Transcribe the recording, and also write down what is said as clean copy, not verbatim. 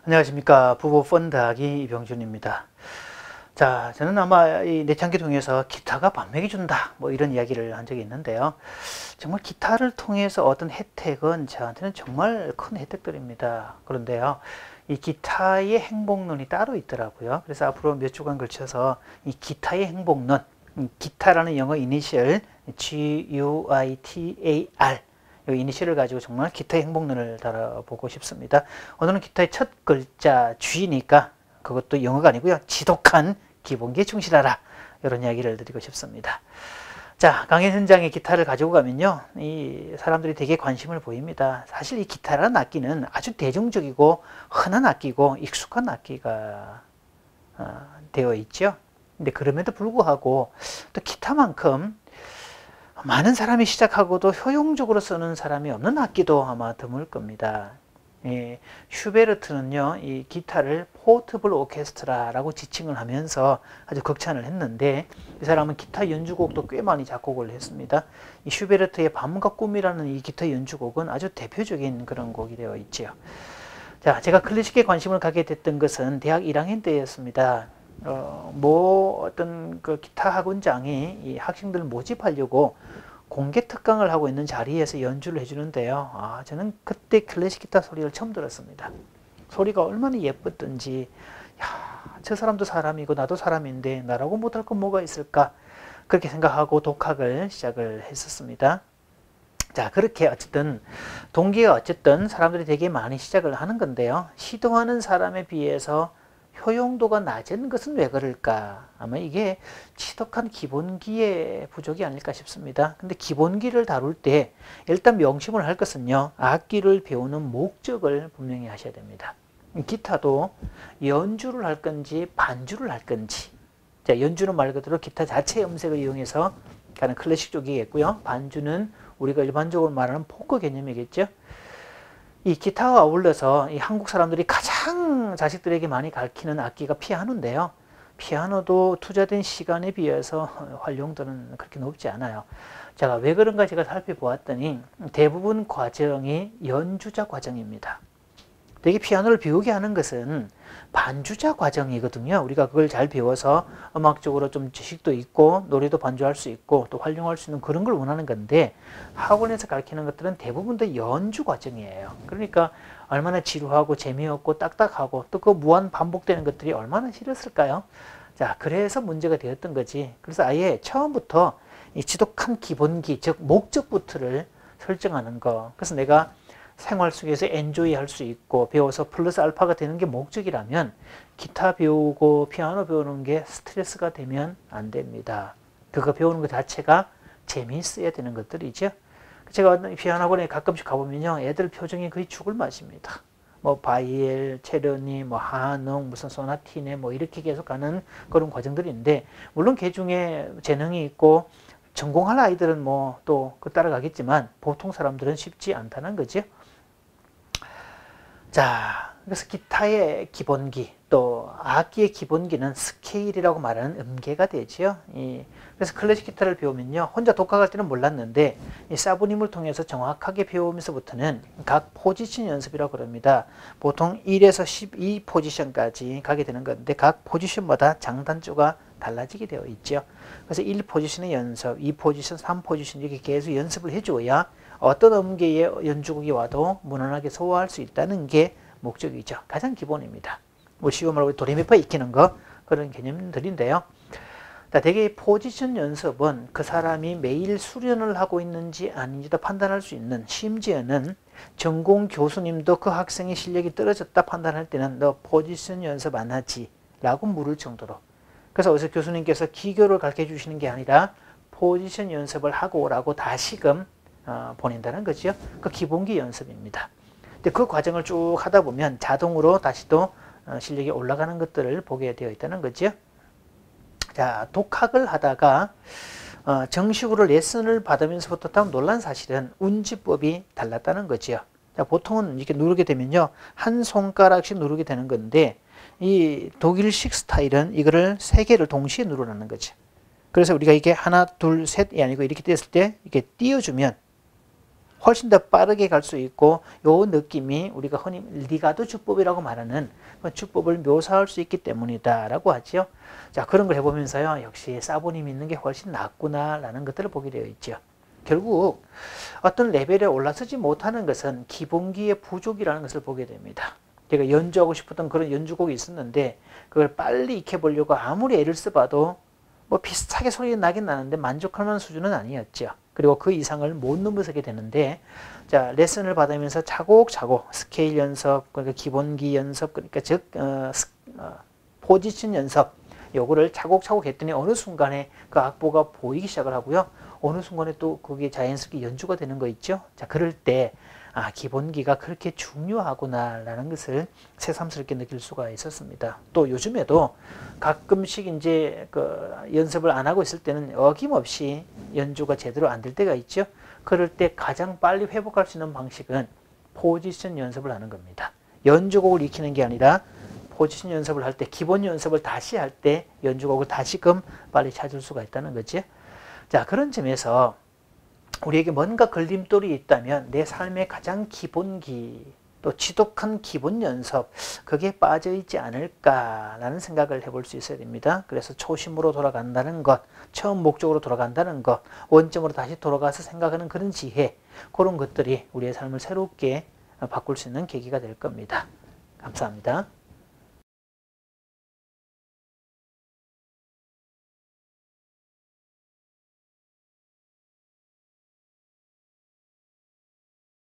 안녕하십니까. 부부 펀드하기 이병준입니다. 자, 저는 아마 이 내창기 통해서 기타가 반맥이 준다, 뭐 이런 이야기를 한 적이 있는데요. 정말 기타를 통해서 얻은 혜택은 저한테는 정말 큰 혜택들입니다. 그런데요, 이 기타의 행복론이 따로 있더라고요. 그래서 앞으로 몇 주간 걸쳐서 이 기타의 행복론, 기타라는 영어 이니셜 GUITAR, 이 이니셜을 가지고 정말 기타의 행복론을 다뤄보고 싶습니다. 오늘은 기타의 첫 글자 G니까 그것도 영어가 아니고요. 지독한 기본기에 충실하라. 이런 이야기를 드리고 싶습니다. 자, 강연 현장에 기타를 가지고 가면요, 이 사람들이 되게 관심을 보입니다. 사실 이 기타라는 악기는 아주 대중적이고 흔한 악기고 익숙한 악기가 되어 있죠. 근데 그럼에도 불구하고 또 기타만큼 많은 사람이 시작하고도 효용적으로 쓰는 사람이 없는 악기도 아마 드물 겁니다. 예, 슈베르트는요, 이 기타를 포터블 오케스트라라고 지칭을 하면서 아주 극찬을 했는데, 이 사람은 기타 연주곡도 꽤 많이 작곡을 했습니다. 이 슈베르트의 밤과 꿈이라는 이 기타 연주곡은 아주 대표적인 그런 곡이 되어 있지요. 자, 제가 클래식에 관심을 갖게 됐던 것은 대학 1학년 때였습니다. 어떤 그 기타 학원장이 이 학생들을 모집하려고 공개 특강을 하고 있는 자리에서 연주를 해주는데요. 저는 그때 클래식 기타 소리를 처음 들었습니다. 소리가 얼마나 예뻤던지, 저 사람도 사람이고 나도 사람인데 나라고 못할 건 뭐가 있을까? 그렇게 생각하고 독학을 시작을 했었습니다. 자, 그렇게 어쨌든 동기가 어쨌든 사람들이 되게 많이 시작을 하는 건데요. 시도하는 사람에 비해서 효용도가 낮은 것은 왜 그럴까? 아마 이게 지독한 기본기의 부족이 아닐까 싶습니다. 근데 기본기를 다룰 때 일단 명심을 할 것은요, 악기를 배우는 목적을 분명히 하셔야 됩니다. 기타도 연주를 할 건지 반주를 할 건지. 자, 연주는 말 그대로 기타 자체의 음색을 이용해서 가는 클래식 쪽이겠고요. 반주는 우리가 일반적으로 말하는 포크 개념이겠죠. 이 기타와 어울려서 이 한국 사람들이 가장 자식들에게 많이 가르치는 악기가 피아노인데요. 피아노도 투자된 시간에 비해서 활용도는 그렇게 높지 않아요. 제가 왜 그런가 제가 살펴보았더니 대부분 과정이 연주자 과정입니다. 되게 피아노를 배우게 하는 것은 반주자 과정이거든요. 우리가 그걸 잘 배워서 음악적으로 좀 지식도 있고 노래도 반주할 수 있고 또 활용할 수 있는 그런 걸 원하는 건데, 학원에서 가르치는 것들은 대부분 다 연주 과정이에요. 그러니까 얼마나 지루하고 재미없고 딱딱하고 또 그 무한 반복되는 것들이 얼마나 싫었을까요? 자, 그래서 문제가 되었던 거지. 그래서 아예 처음부터 이 지독한 기본기, 즉 목적부터를 설정하는 거. 그래서 내가 생활 속에서 엔조이 할 수 있고 배워서 플러스 알파가 되는 게 목적이라면 기타 배우고 피아노 배우는 게 스트레스가 되면 안 됩니다. 그거 배우는 것 자체가 재미있어야 되는 것들이죠. 제가 피아노 학원에 가끔씩 가보면요, 애들 표정이 거의 죽을 맛입니다. 뭐 바이엘, 체르니, 뭐 하농, 무슨 소나티네 뭐 이렇게 계속 가는 그런 과정들인데, 물론 그 중에 재능이 있고 전공할 아이들은 뭐 또 그 따라가겠지만 보통 사람들은 쉽지 않다는 거죠. 자, 그래서 기타의 기본기, 또 악기의 기본기는 스케일이라고 말하는 음계가 되죠. 그래서 클래식 기타를 배우면요, 혼자 독학할 때는 몰랐는데 이 사부님을 통해서 정확하게 배우면서부터는 각 포지션 연습이라고 그럽니다. 보통 1에서 12 포지션까지 가게 되는 건데 각 포지션마다 장단조가 달라지게 되어 있죠. 그래서 1 포지션의 연습, 2 포지션, 3 포지션 이렇게 계속 연습을 해줘야 어떤 음계의 연주곡이 와도 무난하게 소화할 수 있다는 게 목적이죠. 가장 기본입니다. 뭐 쉬워 말하고 도레미파 익히는 거, 그런 개념들인데요. 자, 대개 포지션 연습은 그 사람이 매일 수련을 하고 있는지 아닌지도 판단할 수 있는, 심지어는 전공 교수님도 그 학생의 실력이 떨어졌다 판단할 때는 너 포지션 연습 안 하지? 라고 물을 정도로. 그래서 어디서 교수님께서 기교를 가르쳐 주시는 게 아니라 포지션 연습을 하고 오라고 다시금 보낸다는 거죠. 그 기본기 연습입니다. 근데 그 과정을 쭉 하다 보면 자동으로 다시 또 실력이 올라가는 것들을 보게 되어 있다는 거죠. 자, 독학을 하다가 정식으로 레슨을 받으면서부터 딱 놀란 사실은 운지법이 달랐다는 거죠. 자, 보통은 이렇게 누르게 되면요, 한 손가락씩 누르게 되는 건데 이 독일식 스타일은 이거를 3개를 동시에 누르라는 거죠. 그래서 우리가 이게 하나, 둘, 셋이 아니고 이렇게 됐을 때 이렇게 띄워주면 훨씬 더 빠르게 갈 수 있고 요 느낌이 우리가 흔히 리가드 주법이라고 말하는 그 주법을 묘사할 수 있기 때문이다라고 하죠. 자, 그런 걸 해보면서요. 역시 사본이 있는 게 훨씬 낫구나라는 것들을 보게 되어 있죠. 결국 어떤 레벨에 올라서지 못하는 것은 기본기의 부족이라는 것을 보게 됩니다. 제가 연주하고 싶었던 그런 연주곡이 있었는데 그걸 빨리 익혀보려고 아무리 애를 써봐도 뭐 비슷하게 소리가 나긴 나는데 만족할 만한 수준은 아니었죠. 그리고 그 이상을 못 넘어서게 되는데, 자, 레슨을 받으면서 차곡차곡 스케일 연습, 그러니까 기본기 연습, 그러니까 즉 포지션 연습, 요거를 차곡차곡 했더니 어느 순간에 그 악보가 보이기 시작을 하고요. 어느 순간에 또 그게 자연스럽게 연주가 되는 거 있죠. 자, 그럴 때 기본기가 그렇게 중요하구나라는 것을 새삼스럽게 느낄 수가 있었습니다. 또 요즘에도 가끔씩 이제 그 연습을 안 하고 있을 때는 어김없이 연주가 제대로 안 될 때가 있죠. 그럴 때 가장 빨리 회복할 수 있는 방식은 포지션 연습을 하는 겁니다. 연주곡을 익히는 게 아니라 포지션 연습을 할 때, 기본 연습을 다시 할 때 연주곡을 다시금 빨리 찾을 수가 있다는 거죠. 자, 그런 점에서 우리에게 뭔가 걸림돌이 있다면 내 삶의 가장 기본기, 또 지독한 기본 연습, 그게 빠져있지 않을까라는 생각을 해볼 수 있어야 됩니다. 그래서 초심으로 돌아간다는 것, 처음 목적으로 돌아간다는 것, 원점으로 다시 돌아가서 생각하는 그런 지혜, 그런 것들이 우리의 삶을 새롭게 바꿀 수 있는 계기가 될 겁니다. 감사합니다.